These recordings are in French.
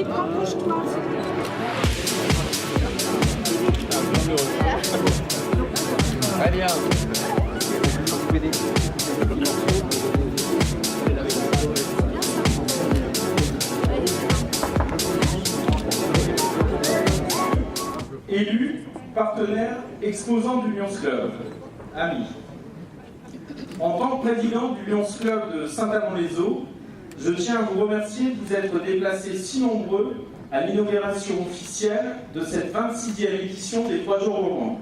Philippe, rapproche-toi. Très bien. Élus, partenaires, exposants du Lions Club, amis. En tant que président du Lions Club de Saint-Amand-les-Eaux, je tiens à vous remercier de vous être déplacés si nombreux à l'inauguration officielle de cette 26e édition des 3 jours gourmands.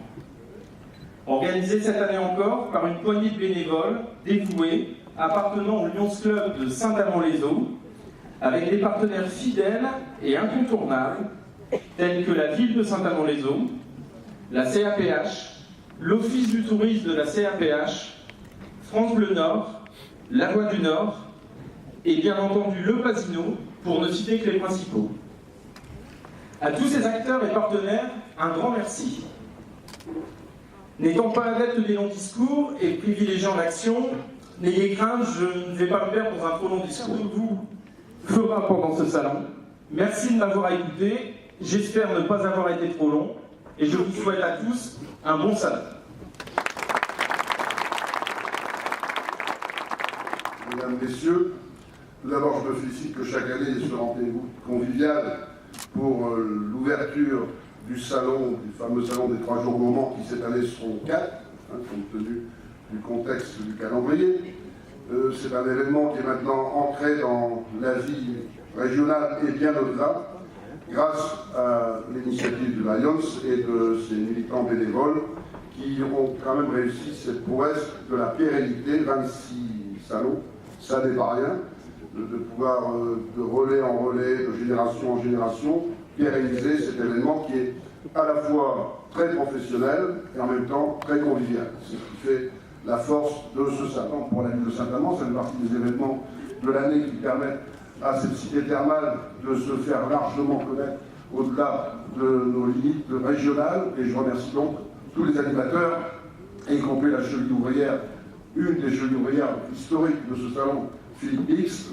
Organisée cette année encore par une poignée de bénévoles dévoués appartenant au Lions Club de Saint-Amand-les-Eaux, avec des partenaires fidèles et incontournables tels que la ville de Saint-Amand-les-Eaux, la CAPH, l'Office du tourisme de la CAPH, France Bleu Nord, La Voix du Nord et bien entendu le Pasino, pour ne citer que les principaux. À tous ces acteurs et partenaires, un grand merci. N'étant pas adepte des longs discours et privilégiant l'action, n'ayez crainte, je ne vais pas me perdre dans un trop long discours. Vous fera pendant ce salon. Merci de m'avoir écouté. J'espère ne pas avoir été trop long. Et je vous souhaite à tous un bon salon. Mesdames, Messieurs, tout d'abord, je me félicite que chaque année, il y ait ce rendez-vous convivial pour l'ouverture du salon, du fameux salon des 3 jours gourmands, qui cette année seront 4, compte tenu du contexte du calendrier. C'est un événement qui est maintenant ancré dans la vie régionale et bien au-delà, grâce à l'initiative du Lions et de ses militants bénévoles qui ont quand même réussi cette prouesse de la pérennité, 26 salons, ça n'est pas rien, de pouvoir de relais en relais, de génération en génération, pérenniser cet événement qui est à la fois très professionnel et en même temps très convivial. C'est ce qui fait la force de ce salon pour la ville de Saint-Amand. Ça fait partie des événements de l'année qui permettent à cette cité thermale de se faire largement connaître au-delà de nos limites régionales. Et je remercie donc tous les animateurs, y compris la cheville ouvrière, une des chevilles ouvrières historiques de ce salon, Philippe X,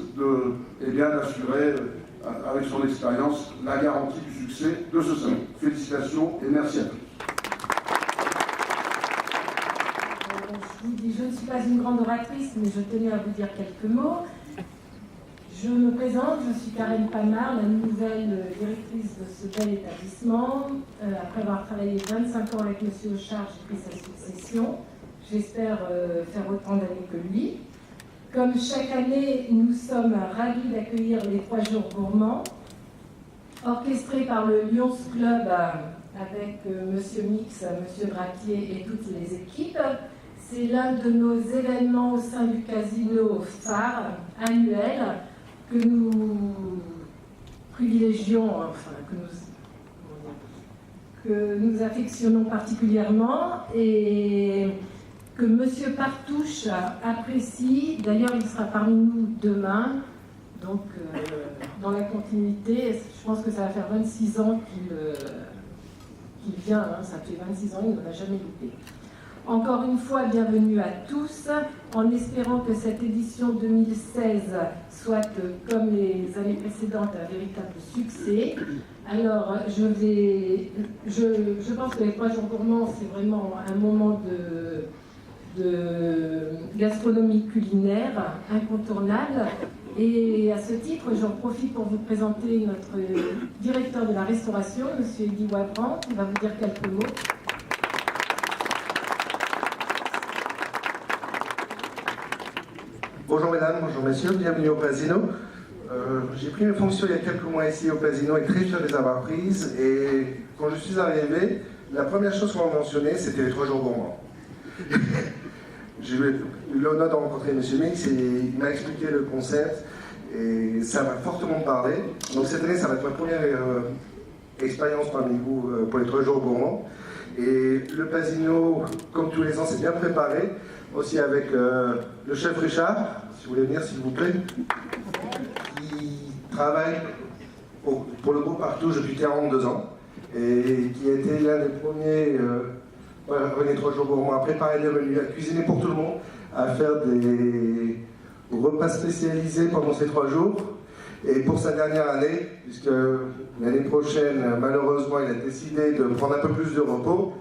d'assurer avec son expérience la garantie du succès de ce salon. Félicitations et merci à tous. Je vous dis, je ne suis pas une grande oratrice, mais je tenais à vous dire quelques mots. Je me présente, je suis Karen Pamard, la nouvelle directrice de ce bel établissement. Après avoir travaillé 25 ans avec M. Auchard, j'ai pris sa succession. J'espère faire autant d'années que lui. Comme chaque année, nous sommes ravis d'accueillir les 3 jours gourmands, orchestrés par le Lions Club avec M. Mix, M. Drapier et toutes les équipes. C'est l'un de nos événements au sein du casino phare annuel que nous privilégions, enfin que nous affectionnons particulièrement et que M. Partouche apprécie. D'ailleurs, il sera parmi nous demain, donc dans la continuité. Je pense que ça va faire 26 ans qu'il vient, ça fait 26 ans, il ne l'a jamais loupé. Encore une fois, bienvenue à tous, en espérant que cette édition 2016 soit, comme les années précédentes, un véritable succès. Alors, je pense que les 3 jours gourmands, c'est vraiment un moment de gastronomie culinaire incontournable. Et à ce titre, j'en profite pour vous présenter notre directeur de la restauration, M. Guy Wabran, qui va vous dire quelques mots. Bonjour mesdames, bonjour messieurs, bienvenue au Pasino. J'ai pris mes fonctions il y a quelques mois ici au Pasino et très fier de les avoir prises. Et quand je suis arrivé, la première chose qu'on m'a mentionné, c'était les 3 jours gourmands. J'ai eu l'honneur de rencontrer M. Mix et il m'a expliqué le concept et ça m'a fortement parlé. Donc cette année, ça va être ma première expérience parmi vous pour les 3 jours gourmands. Et le Pasino, comme tous les ans, s'est bien préparé, aussi avec le chef Richard, si vous voulez venir s'il vous plaît, qui travaille pour le groupe Partouche depuis 42 ans et qui a été l'un des premiers les 3 jours gourmands à préparer des menus, à cuisiner pour tout le monde, à faire des repas spécialisés pendant ces 3 jours. Et pour sa dernière année, puisque l'année prochaine, malheureusement, il a décidé de prendre un peu plus de repos.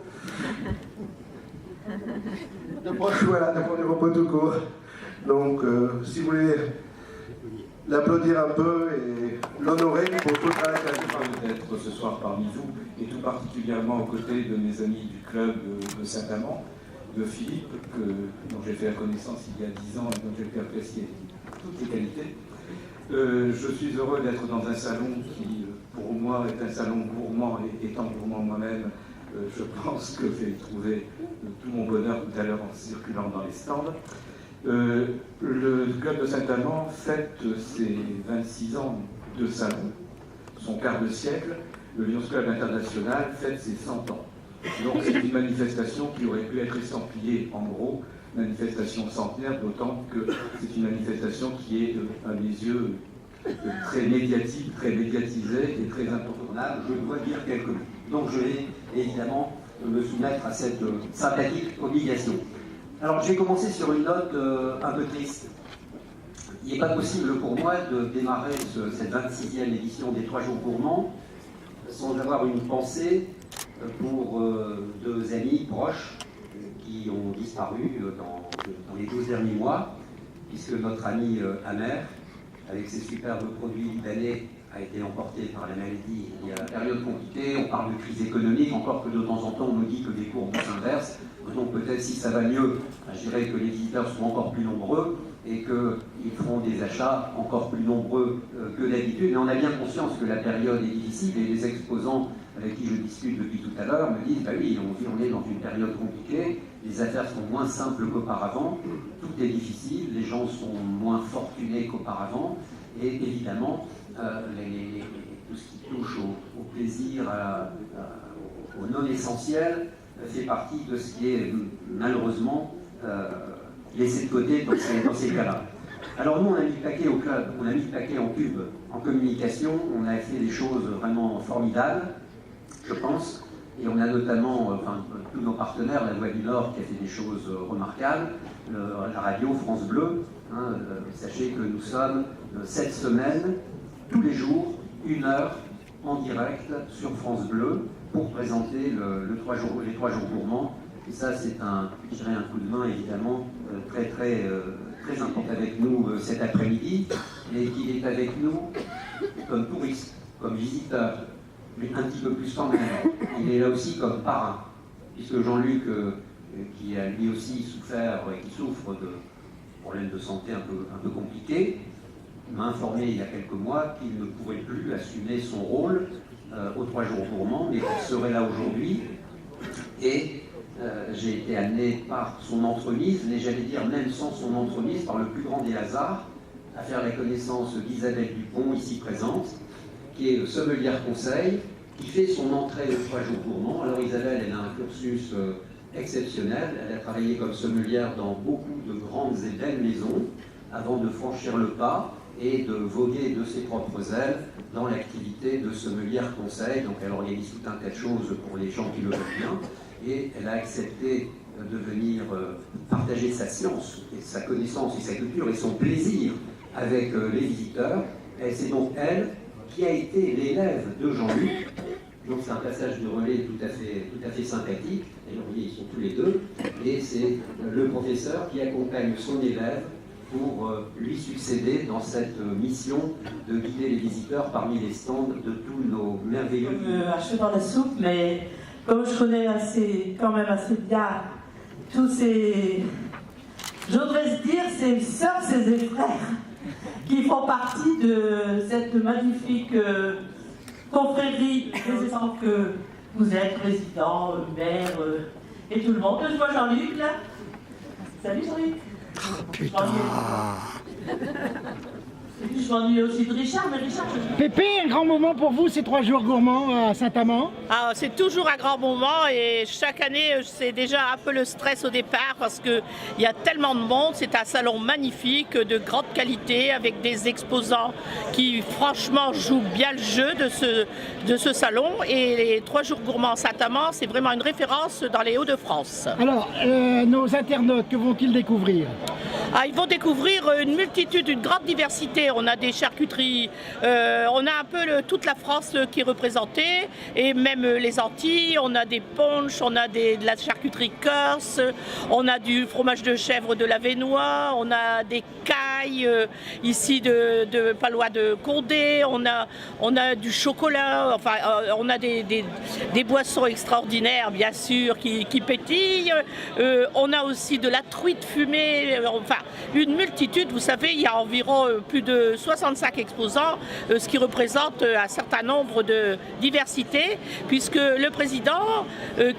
Voilà, de prendre du repos tout court. Donc, si vous voulez l'applaudir un peu et l'honorer pour tout le travail qu'il a fait. D'être ce soir parmi vous, et tout particulièrement aux côtés de mes amis du club de Saint-Amand, de Philippe, dont j'ai fait la connaissance il y a 10 ans et dont j'ai pu apprécier toutes les qualités. Je suis heureux d'être dans un salon qui, pour moi, est un salon gourmand, et étant gourmand moi-même, je pense que j'ai trouvé tout mon bonheur tout à l'heure en circulant dans les stands. Le club de Saint-Amand fête ses 26 ans de salon, son quart de siècle. Le Lions Club International fête ses 100 ans. Donc c'est une manifestation qui aurait pu être estampillée en gros, manifestation centenaire, d'autant que c'est une manifestation qui est, à mes yeux, très médiatique, très médiatisée et très incontournable. Je dois dire quelques mots. Donc je vais évidemment me soumettre à cette sympathique obligation. Alors je vais commencer sur une note un peu triste. Il n'est pas possible pour moi de démarrer cette 26e édition des 3 jours gourmands sans avoir une pensée pour 2 amis proches qui ont disparu dans les 12 derniers mois, puisque notre ami Amer, avec ses superbes produits libanais, a été emporté par la maladie. Il y a une période compliquée, on parle de crise économique, encore que de temps en temps on nous dit que les courbes s'inversent. Donc peut-être si ça va mieux, je dirais que les visiteurs seront encore plus nombreux et qu'ils feront des achats encore plus nombreux que d'habitude. Mais on a bien conscience que la période est difficile et les exposants avec qui je discute depuis tout à l'heure me disent bah oui, on est dans une période compliquée, les affaires sont moins simples qu'auparavant, tout est difficile, les gens sont moins fortunés qu'auparavant et évidemment tout ce qui touche au plaisir, au non essentiel fait partie de ce qui est malheureusement laissé de côté dans ces cas-là. Alors nous on a mis le paquet au club, on a mis le paquet en pub, en communication, on a fait des choses vraiment formidables, je pense, et on a notamment tous nos partenaires, la Voix du Nord qui a fait des choses remarquables, la radio France Bleu, sachez que nous sommes cette semaine, tous les jours, 1 heure en direct sur France Bleu pour présenter les 3 jours gourmands. Et ça, c'est je dirais un coup de main évidemment très important avec nous cet après-midi, et qu'il est avec nous comme touriste, comme visiteur, mais un petit peu plus quand même. Il est là aussi comme parrain, puisque Jean-Luc, qui a lui aussi souffert et qui souffre de problèmes de santé un peu compliqués, m'a informé il y a quelques mois qu'il ne pourrait plus assumer son rôle aux 3 jours gourmands, mais qu'il serait là aujourd'hui. Et j'ai été amené par son entremise, mais j'allais dire même sans son entremise, par le plus grand des hasards, à faire la connaissance d'Isabelle Dupont, ici présente, qui est sommelière conseil, qui fait son entrée aux 3 jours gourmands. Alors Isabelle, elle a un cursus exceptionnel, elle a travaillé comme sommelière dans beaucoup de grandes et belles maisons, avant de franchir le pas et de voguer de ses propres ailes dans l'activité de sommelière conseil. Donc elle organise tout un tas de choses pour les gens qui le veulent bien, et elle a accepté de venir partager sa science, et sa connaissance et sa culture et son plaisir avec les visiteurs. Et c'est donc elle qui a été l'élève de Jean-Luc. Donc c'est un passage de relais tout à fait sympathique. D'ailleurs, ils sont tous les deux. Et c'est le professeur qui accompagne son élève pour lui succéder dans cette mission de guider les visiteurs parmi les stands de tous nos merveilleux... Un cheveu dans la soupe, mais comme je connais quand même assez bien tous ces... J'oserais dire ces sœurs, ces frères qui font partie de cette magnifique confrérie des gens que vous êtes, président, maire et tout le monde. Je vois Jean-Luc là. Salut Jean-Luc. Putain. Je m'ennuie aussi de Richard, mais Richard... Pépé, un grand moment pour vous, ces 3 jours gourmands à Saint-Amand? C'est toujours un grand moment, et chaque année, c'est déjà un peu le stress au départ parce qu'il y a tellement de monde. C'est un salon magnifique, de grande qualité, avec des exposants qui franchement jouent bien le jeu de ce salon. Et les 3 jours gourmands à Saint-Amand, c'est vraiment une référence dans les Hauts-de-France. Alors, nos internautes, que vont-ils découvrir? Ils vont découvrir une multitude, une grande diversité qualité. On a des charcuteries, on a un peu toute la France qui est représentée, et même les Antilles. On a des punchs, on a de la charcuterie corse, on a du fromage de chèvre de l'Avesnois, on a des cailles ici de pas loin de Condé, on a du chocolat, enfin on a des boissons extraordinaires bien sûr qui pétillent. On a aussi de la truite fumée, enfin une multitude. Vous savez, il y a environ plus de 65 exposants, ce qui représente un certain nombre de diversités, puisque le président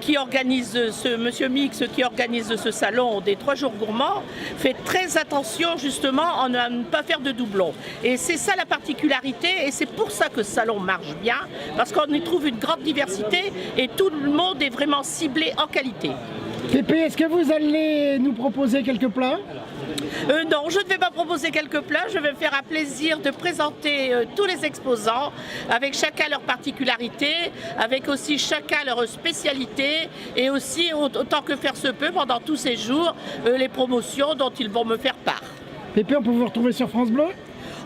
qui organise monsieur Mix, qui organise ce salon des 3 jours gourmands, fait très attention justement à ne pas faire de doublons. Et c'est ça la particularité, et c'est pour ça que ce salon marche bien, parce qu'on y trouve une grande diversité et tout le monde est vraiment ciblé en qualité. Pépé, est-ce que vous allez nous proposer quelques plats ? Non, je ne vais pas proposer quelques plats, je vais me faire un plaisir de présenter tous les exposants, avec chacun leur particularité, avec aussi chacun leur spécialité, et aussi, autant que faire se peut, pendant tous ces jours, les promotions dont ils vont me faire part. Pépé, on peut vous retrouver sur France Bleu ?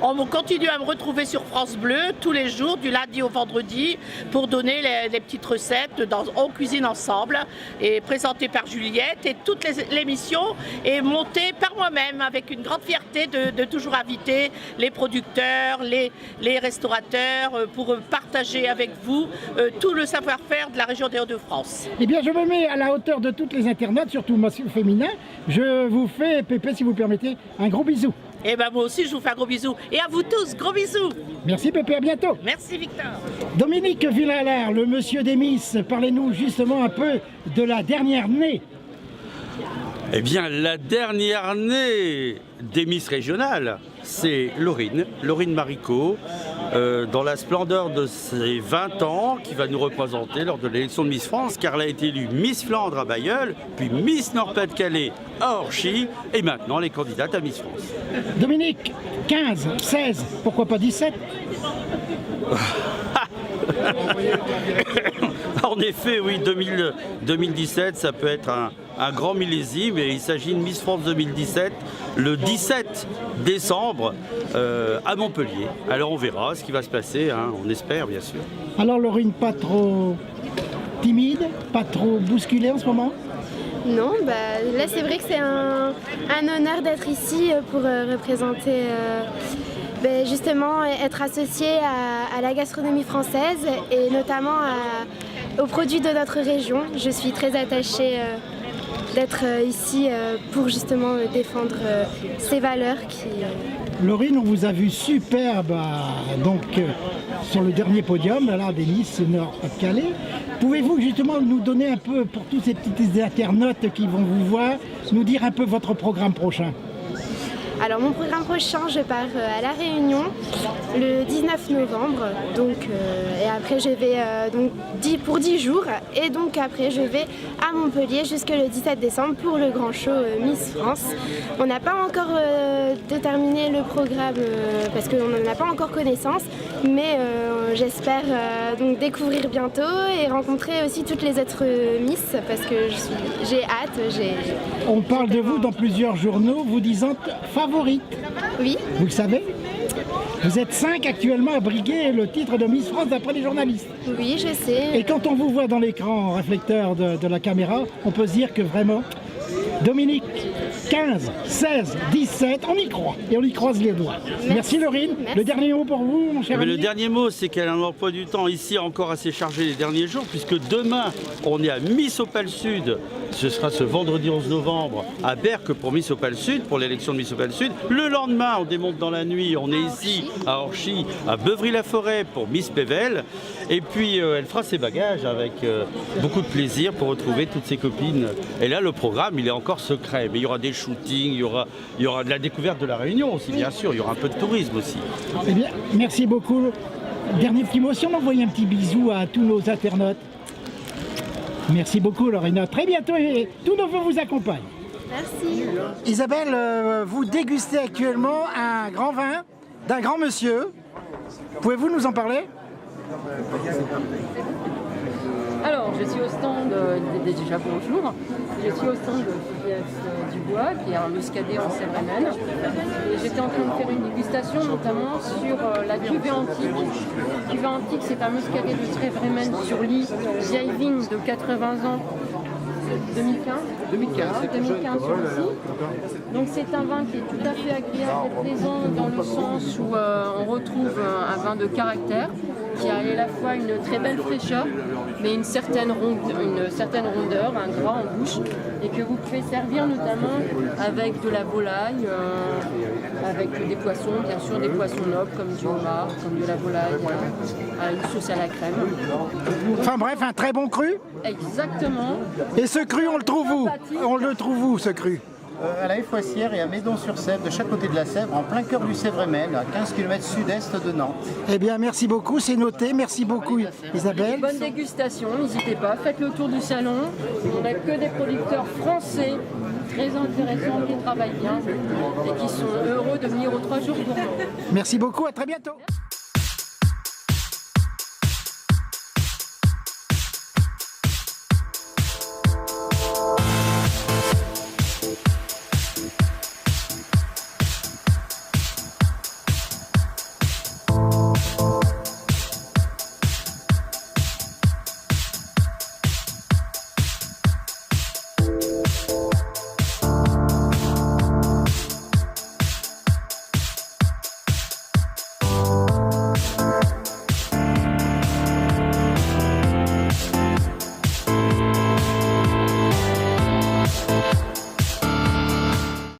On continue à me retrouver sur France Bleu tous les jours, du lundi au vendredi, pour donner les petites recettes dans On Cuisine Ensemble, et présentée par Juliette. Et toute l'émission est montée par moi-même, avec une grande fierté de toujours inviter les producteurs, les restaurateurs, pour partager avec vous tout le savoir-faire de la région des Hauts-de-France. Eh bien, je me mets à la hauteur de toutes les internautes, surtout féminins. Je vous fais, Pépé, si vous permettez, un gros bisou. Et ben moi aussi je vous fais un gros bisou. Et à vous tous, gros bisous. Merci Pépé, à bientôt. Merci Victor. Dominique Villalard, le monsieur des Miss, parlez-nous justement un peu de la dernière née. Eh bien, la dernière née des Miss régionales, c'est Laurine Maricot, dans la splendeur de ses 20 ans, qui va nous représenter lors de l'élection de Miss France, car elle a été élue Miss Flandre à Bailleul, puis Miss Nord-Pas-de-Calais à Orchy, et maintenant elle est candidate à Miss France. Dominique, 15, 16, pourquoi pas 17 ? En effet, oui, 2017, ça peut être un grand millésime, et il s'agit de Miss France 2017, le 17 décembre à Montpellier. Alors on verra ce qui va se passer, hein, on espère bien sûr. Alors Laurine, pas trop timide, pas trop bousculée en ce moment ? Non, là c'est vrai que c'est un honneur d'être ici pour représenter... justement être associé à la gastronomie française et notamment aux produits de notre région. Je suis très attachée d'être ici pour justement défendre ces valeurs qui... Laurine, on vous a vu superbe sur le dernier podium là, des Miss Nord-Pas-de-Calais. Pouvez-vous justement nous donner un peu, pour tous ces petits internautes qui vont vous voir, nous dire un peu votre programme prochain ? Alors mon programme prochain, je pars à La Réunion le 19 novembre, et après je vais pour 10 jours, et donc après je vais à Montpellier jusqu'au 17 décembre pour le grand show Miss France. On n'a pas encore déterminé le programme parce qu'on n'en a pas encore connaissance, mais j'espère donc découvrir bientôt et rencontrer aussi toutes les autres Miss parce que j'ai hâte. On parle de vous dans plusieurs journaux, vous disant favorite. Oui. Vous le savez ? Vous êtes 5 actuellement à briguer le titre de Miss France d'après les journalistes. Oui, je sais. Et quand on vous voit dans l'écran réflecteur de la caméra, on peut se dire que vraiment, Dominique, 15, 16, 17, on y croit. Et on y croise les doigts. Merci Laurine. Merci. Le dernier mot pour vous, mon cher ami. Le dernier mot, c'est qu'elle a un emploi du temps ici encore assez chargé les derniers jours, puisque demain, on est à Miss Opale Sud. Ce sera ce vendredi 11 novembre à Berck pour Miss Opale Sud, pour l'élection de Miss Opale Sud. Le lendemain, on démonte dans la nuit, on est ici à Orchy, à Beuvry-la-Forêt pour Miss Pével. Et puis, elle fera ses bagages avec beaucoup de plaisir pour retrouver toutes ses copines. Et là, le programme, il est encore secret. Mais il y aura des shootings, il y aura de la découverte de la Réunion aussi, bien sûr. Il y aura un peu de tourisme aussi. Eh bien, merci beaucoup. Dernier petit mot, si on envoie un petit bisou à tous nos internautes. Merci beaucoup Lorena, très bientôt et tous nos voeux vous accompagnent. Merci. Isabelle, vous dégustez actuellement un grand vin d'un grand monsieur. Pouvez-vous nous en parler ? Alors, je suis au stand, déjà bonjour, je suis au stand de FIPS Dubois, qui est un muscadet en Sèvres-et-Maine. Et j'étais en train de faire une dégustation, notamment sur la cuvée antique. La cuvée antique, c'est un muscadet de Sèvres-et-Maine sur lit, vieille vigne de 80 ans. 2015 sur ici. Donc c'est un vin qui est tout à fait agréable et plaisant dans le sens où on retrouve un vin de caractère qui a à la fois une très belle fraîcheur mais une certaine rondeur, un gras en bouche et que vous pouvez servir notamment avec de la volaille, avec des poissons, bien sûr des poissons nobles comme du homard, comme de la volaille, à une sauce à la crème. Enfin bref, un très bon cru. Exactement. Et ce cru, on le trouve où? On le trouve où, ce cru? À la Effoissière et à Médon-sur-Sèvre, de chaque côté de la Sèvre, en plein cœur du Sèvres-et-Maine, à 15 km sud-est de Nantes. Eh bien, merci beaucoup, c'est noté. Merci beaucoup, Isabelle. Bonne dégustation, n'hésitez pas, faites le tour du salon. On n'a que des producteurs français, très intéressants, qui travaillent bien et qui sont heureux de venir aux 3 jours gourmands. Merci beaucoup, à très bientôt.